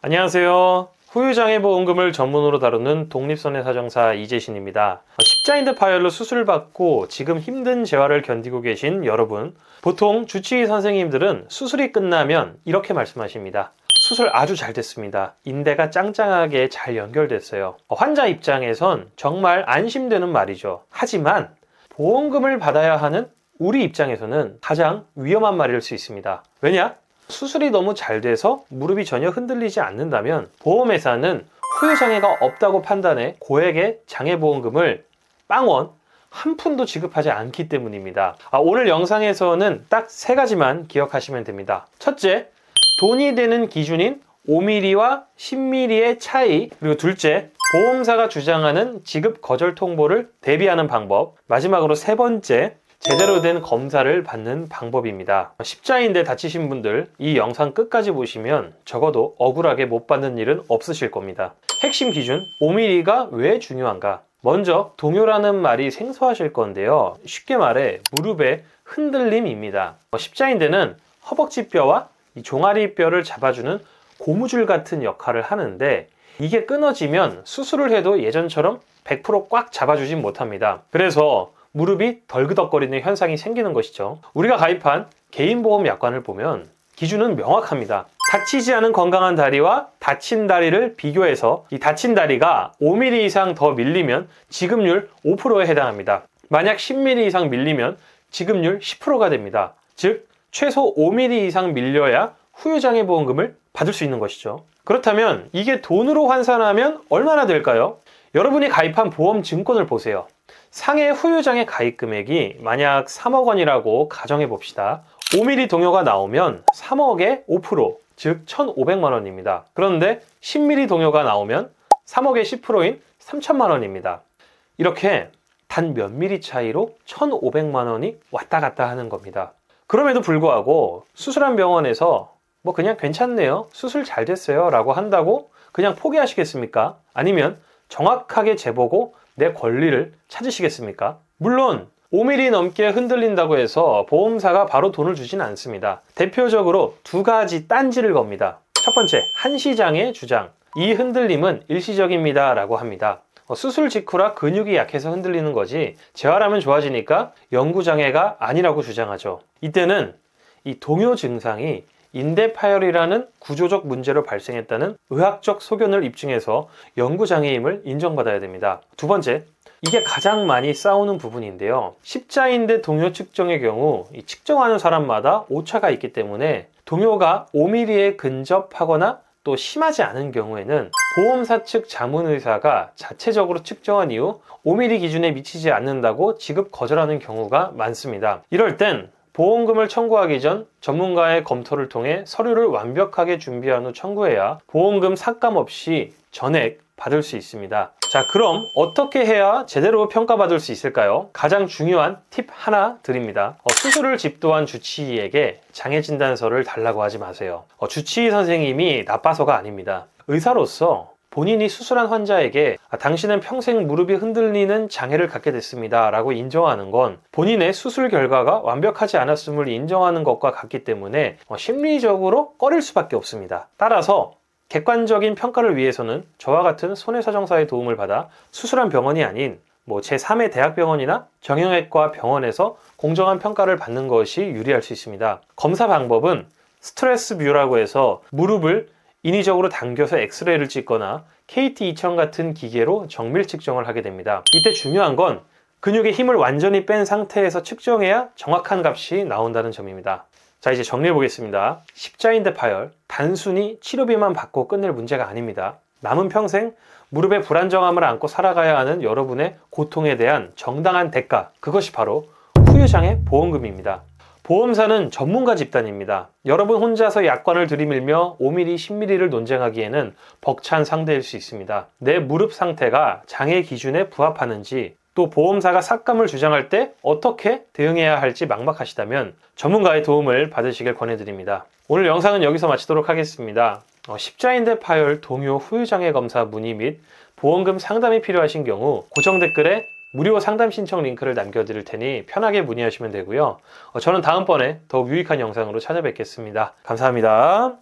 안녕하세요. 후유장애보험금을 전문으로 다루는 독립손해사정사 이재신입니다. 십자인대 파열로 수술을 받고 지금 힘든 재활을 견디고 계신 여러분, 보통 주치의 선생님들은 수술이 끝나면 이렇게 말씀하십니다. 수술 아주 잘 됐습니다. 인대가 짱짱하게 잘 연결됐어요. 환자 입장에선 정말 안심되는 말이죠. 하지만 보험금을 받아야 하는 우리 입장에서는 가장 위험한 말일 수 있습니다. 왜냐? 수술이 너무 잘 돼서 무릎이 전혀 흔들리지 않는다면 보험회사는 후유장애가 없다고 판단해 고액의 장애보험금을 빵원 한 푼도 지급하지 않기 때문입니다. 오늘 영상에서는 딱 세 가지만 기억하시면 됩니다. 첫째, 돈이 되는 기준인 5mm와 10mm의 차이, 그리고 둘째, 보험사가 주장하는 지급 거절 통보를 대비하는 방법, 마지막으로 세 번째, 제대로 된 검사를 받는 방법입니다. 십자인대 다치신 분들 이 영상 끝까지 보시면 적어도 억울하게 못 받는 일은 없으실 겁니다. 핵심 기준 5mm가 왜 중요한가? 먼저 동요라는 말이 생소하실 건데요. 쉽게 말해 무릎의 흔들림입니다. 십자인대는 허벅지뼈와 이 종아리뼈를 잡아주는 고무줄 같은 역할을 하는데 이게 끊어지면 수술을 해도 예전처럼 100% 꽉 잡아주진 못합니다. 그래서 무릎이 덜그덕거리는 현상이 생기는 것이죠. 우리가 가입한 개인보험 약관을 보면 기준은 명확합니다. 다치지 않은 건강한 다리와 다친 다리를 비교해서 이 다친 다리가 5mm 이상 더 밀리면 지급률 5%에 해당합니다. 만약 10mm 이상 밀리면 지급률 10%가 됩니다. 즉 최소 5mm 이상 밀려야 후유장애보험금을 받을 수 있는 것이죠. 그렇다면 이게 돈으로 환산하면 얼마나 될까요? 여러분이 가입한 보험 증권을 보세요. 상해 후유장애 가입 금액이 만약 3억 원이라고 가정해 봅시다. 5mm 동요가 나오면 3억에 5%, 즉 1,500만 원입니다. 그런데 10mm 동요가 나오면 3억의 10%인 3천만 원입니다. 이렇게 단 몇 미리 차이로 1,500만 원이 왔다 갔다 하는 겁니다. 그럼에도 불구하고 수술한 병원에서 그냥 괜찮네요, 수술 잘 됐어요 라고 한다고 그냥 포기하시겠습니까? 아니면 정확하게 재보고 내 권리를 찾으시겠습니까? 물론 5mm 넘게 흔들린다고 해서 보험사가 바로 돈을 주진 않습니다. 대표적으로 두 가지 딴지를 겁니다. 첫 번째, 한시장의 주장. 이 흔들림은 일시적입니다 라고 합니다. 수술 직후라 근육이 약해서 흔들리는 거지 재활하면 좋아지니까 영구장애가 아니라고 주장하죠. 이때는 이 동요 증상이 인대 파열이라는 구조적 문제로 발생했다는 의학적 소견을 입증해서 영구장애임을 인정받아야 됩니다. 두 번째, 이게 가장 많이 싸우는 부분인데요. 십자인대 동요 측정의 경우 이 측정하는 사람마다 오차가 있기 때문에 동요가 5mm에 근접하거나 또 심하지 않은 경우에는 보험사 측 자문의사가 자체적으로 측정한 이후 5mm 기준에 미치지 않는다고 지급 거절하는 경우가 많습니다. 이럴 땐 보험금을 청구하기 전 전문가의 검토를 통해 서류를 완벽하게 준비한 후 청구해야 보험금 삭감 없이 전액 받을 수 있습니다. 자, 그럼 어떻게 해야 제대로 평가받을 수 있을까요? 가장 중요한 팁 하나 드립니다. 수술을 집도한 주치의에게 장애진단서를 달라고 하지 마세요. 주치의 선생님이 나빠서가 아닙니다. 의사로서 본인이 수술한 환자에게 당신은 평생 무릎이 흔들리는 장애를 갖게 됐습니다 라고 인정하는 건 본인의 수술 결과가 완벽하지 않았음을 인정하는 것과 같기 때문에 심리적으로 꺼릴 수밖에 없습니다. 따라서 객관적인 평가를 위해서는 저와 같은 손해사정사의 도움을 받아 수술한 병원이 아닌 제3의 대학병원이나 정형외과 병원에서 공정한 평가를 받는 것이 유리할 수 있습니다. 검사 방법은 스트레스 뷰라고 해서 무릎을 인위적으로 당겨서 엑스레이를 찍거나 KT2000 같은 기계로 정밀 측정을 하게 됩니다. 이때 중요한 건 근육의 힘을 완전히 뺀 상태에서 측정해야 정확한 값이 나온다는 점입니다. 자, 이제 정리해 보겠습니다. 십자인대 파열, 단순히 치료비만 받고 끝낼 문제가 아닙니다. 남은 평생 무릎의 불안정함을 안고 살아가야 하는 여러분의 고통에 대한 정당한 대가, 그것이 바로 후유장애 보험금입니다. 보험사는 전문가 집단입니다. 여러분 혼자서 약관을 들이밀며 5mm, 10mm를 논쟁하기에는 벅찬 상대일 수 있습니다. 내 무릎 상태가 장애 기준에 부합하는지, 또 보험사가 삭감을 주장할 때 어떻게 대응해야 할지 막막하시다면 전문가의 도움을 받으시길 권해드립니다. 오늘 영상은 여기서 마치도록 하겠습니다. 십자인대 파열 동요 후유장애 검사 문의 및 보험금 상담이 필요하신 경우 고정 댓글에 무료 상담 신청 링크를 남겨드릴 테니 편하게 문의하시면 되고요. 저는 다음번에 더욱 유익한 영상으로 찾아뵙겠습니다. 감사합니다.